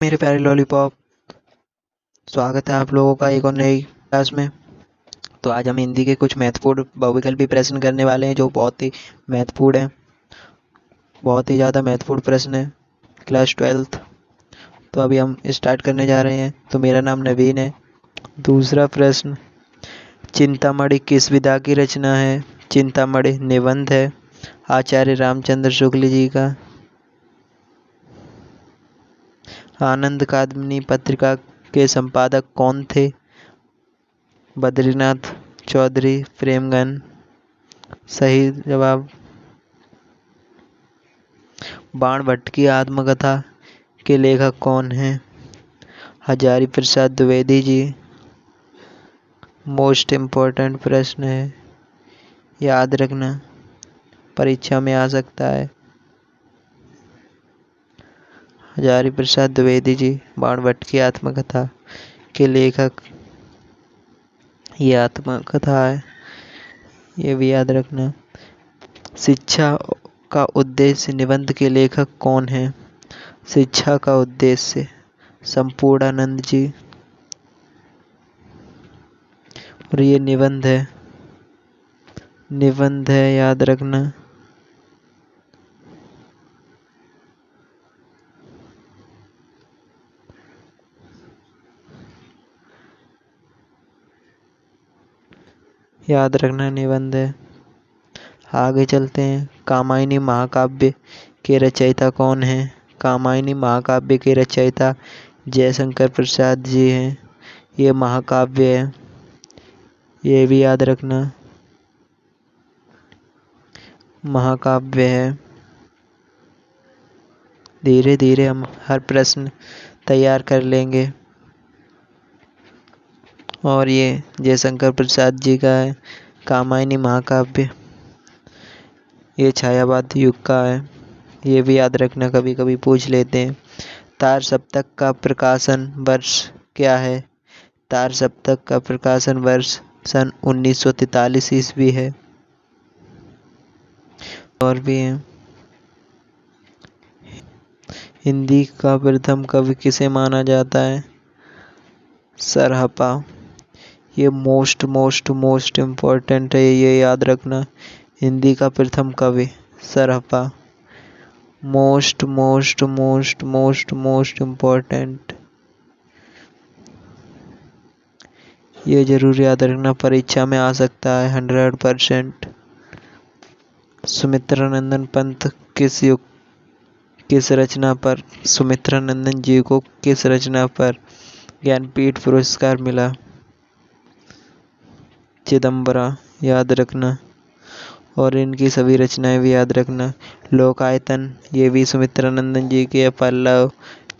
मेरे प्यारे लॉलीपॉप, स्वागत है आप लोगों का एक और नई क्लास में। तो आज हम हिंदी के कुछ महत्वपूर्ण बहुविकल्पी प्रश्न करने वाले हैं जो बहुत ही महत्वपूर्ण है, बहुत ही ज़्यादा महत्वपूर्ण प्रश्न है। Class 12th। तो अभी हम स्टार्ट करने जा रहे हैं। तो मेरा नाम नवीन है। दूसरा प्रश्न, चिंतामणि किस विधा की रचना है? चिंतामणि निबंध है आचार्य रामचंद्र शुक्ल जी का। आनंद कादम्बनी पत्रिका के संपादक कौन थे? बद्रीनाथ चौधरी प्रेमगन। सही जवाब। बाणभट्ट की आत्मकथा के लेखक कौन हैं? हजारी प्रसाद द्विवेदी जी। मोस्ट इम्पोर्टेंट प्रश्न है, याद रखना, परीक्षा में आ सकता है। हजारी प्रसाद द्विवेदी जी बाणभट्ट की आत्मकथा के लेखक। ये आत्मकथा है, ये भी याद रखना। शिक्षा का उद्देश्य निबंध के लेखक कौन है? शिक्षा का उद्देश्य संपूर्णानंद जी। और ये निबंध है, निबंध है, याद रखना। याद रखना निबंध है। आगे चलते हैं। कामायनी महाकाव्य के रचयिता कौन हैं? कामायनी महाकाव्य के रचयिता जयशंकर प्रसाद जी हैं। ये महाकाव्य है, ये भी याद रखना, महाकाव्य है। धीरे धीरे हम हर प्रश्न तैयार कर लेंगे। और ये जयशंकर प्रसाद जी का है कामायनी महाकाव्य। ये छायावाद युग का है, ये भी याद रखना, कभी कभी पूछ लेते हैं। तार सप्तक का प्रकाशन वर्ष क्या है? तार सप्तक का प्रकाशन वर्ष सन 1943 ईस्वी है। और भी है। हिंदी का प्रथम कवि किसे माना जाता है? सरहपा। ये मोस्ट इम्पोर्टेंट है, ये याद रखना। हिंदी का प्रथम कवि सरहपा। मोस्ट इम्पोर्टेंट, ये जरूर याद रखना, परीक्षा में आ सकता है 100%। सुमित्रानंदन पंत किस रचना पर सुमित्रानंदन जी को किस रचना पर ज्ञानपीठ पुरस्कार मिला? चिदम्बरा, याद रखना। और इनकी सभी रचनाएं भी याद रखना। लोकायतन, ये भी सुमित्रानंदन जी के। पल्लव,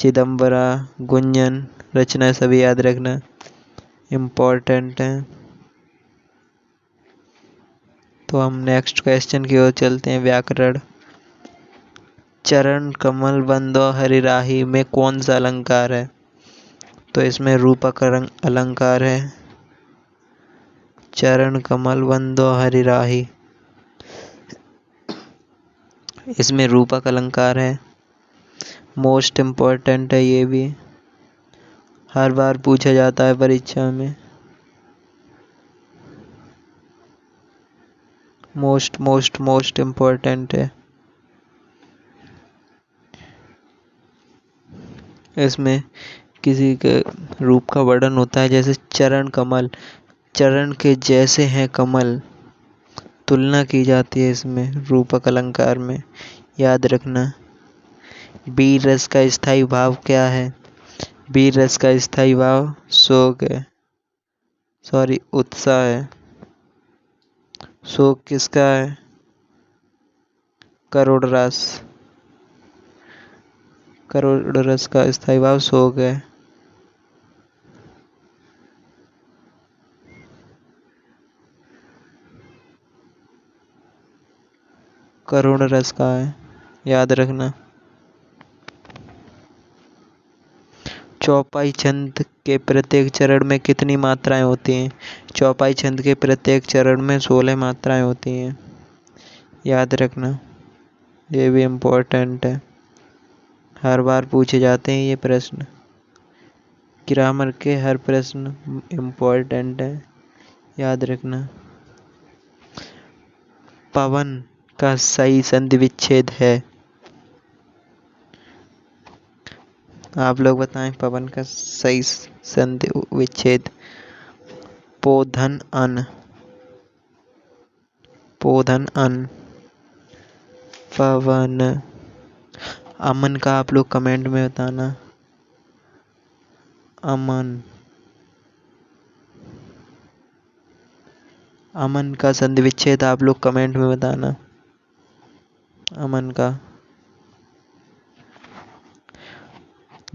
चिदम्बरा, गुंजन रचनाएं सभी याद रखना, इम्पोर्टेंट हैं। तो हम नेक्स्ट क्वेश्चन की ओर चलते हैं। व्याकरण। चरण कमल बंदो हरिराही में कौन सा अलंकार है? तो इसमें रूपक अलंकार है। चरण कमल बंदो हरिराही, इसमें रूपक अलंकार है। मोस्ट इम्पोर्टेंट है, ये भी हर बार पूछा जाता है परीक्षा में। मोस्ट इम्पोर्टेंट है। इसमें किसी के रूप का वर्णन होता है, जैसे चरण कमल, चरण के जैसे हैं कमल, तुलना की जाती है इसमें रूपक अलंकार में, याद रखना। वीर रस का स्थायी भाव क्या है? वीर रस का स्थायी भाव शोक है, सॉरी उत्साह है। शोक किसका है? करुण रस, करुण रस का स्थायी भाव शोक है। करुण रस का है, याद रखना। चौपाई छंद के प्रत्येक चरण में कितनी मात्राएं होती हैं? चौपाई छंद के प्रत्येक चरण में 16 मात्राएं होती हैं, याद रखना, ये भी इम्पोर्टेंट है। हर बार पूछे जाते हैं ये प्रश्न। ग्रामर के हर प्रश्न इम्पोर्टेंट है, याद रखना। पवन का सही संधि विच्छेद है। आप लोग बताएं पवन का सही संधि विच्छेद। पोधन अन, पोधन अन, पवन। अमन का आप लोग कमेंट में बताना। अमन, अमन का संधि विच्छेद आप लोग कमेंट में बताना। अमन का।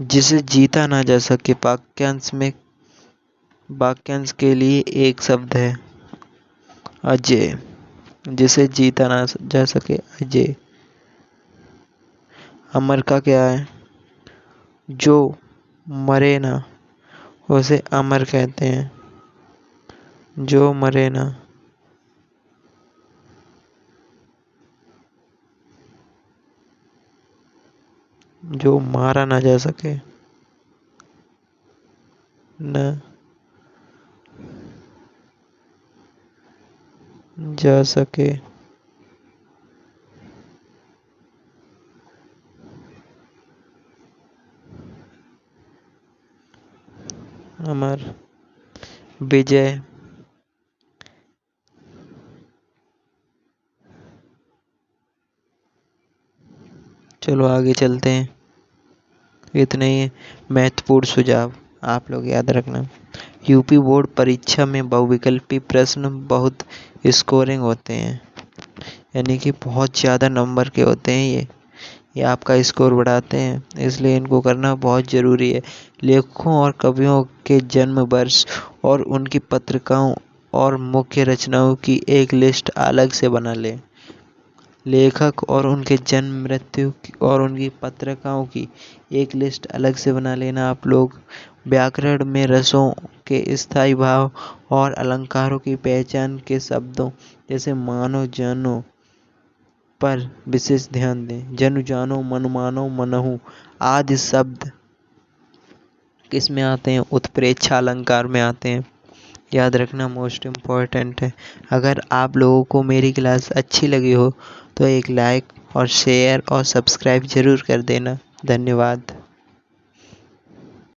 जिसे जीता ना जा सके, वाक्यांश में, वाक्यांश के लिए एक शब्द है अजय। जिसे जीता ना जा सके, अजय। अमर का क्या है? जो मरे ना उसे अमर कहते हैं। जो मरे ना। जो मारा ना जा सके, न जा सके। अमर। विजय। चलो आगे चलते हैं। इतने ही महत्वपूर्ण सुझाव आप लोग याद रखना। यूपी बोर्ड परीक्षा में बहुविकल्पी प्रश्न बहुत स्कोरिंग होते हैं, यानी कि बहुत ज़्यादा नंबर के होते हैं ये आपका स्कोर बढ़ाते हैं, इसलिए इनको करना बहुत ज़रूरी है। लेखकों और कवियों के जन्म वर्ष और उनकी पत्रिकाओं और मुख्य रचनाओं की एक लिस्ट अलग से बना लें। लेखक और उनके जन्म, मृत्यु और उनकी पत्रिकाओं की एक लिस्ट अलग से बना लेना आप लोग। व्याकरण में रसों के स्थायी भाव और अलंकारों की पहचान के शब्दों जैसे मानो, जानो पर विशेष ध्यान दें। जनु, जानो, मनु, मानो, मनहु आदि शब्द किस में आते हैं? उत्प्रेक्षा अलंकार में आते हैं। याद रखना, मोस्ट इम्पॉर्टेंट है। अगर आप लोगों को मेरी क्लास अच्छी लगी हो तो एक लाइक और शेयर और सब्सक्राइब ज़रूर कर देना। धन्यवाद।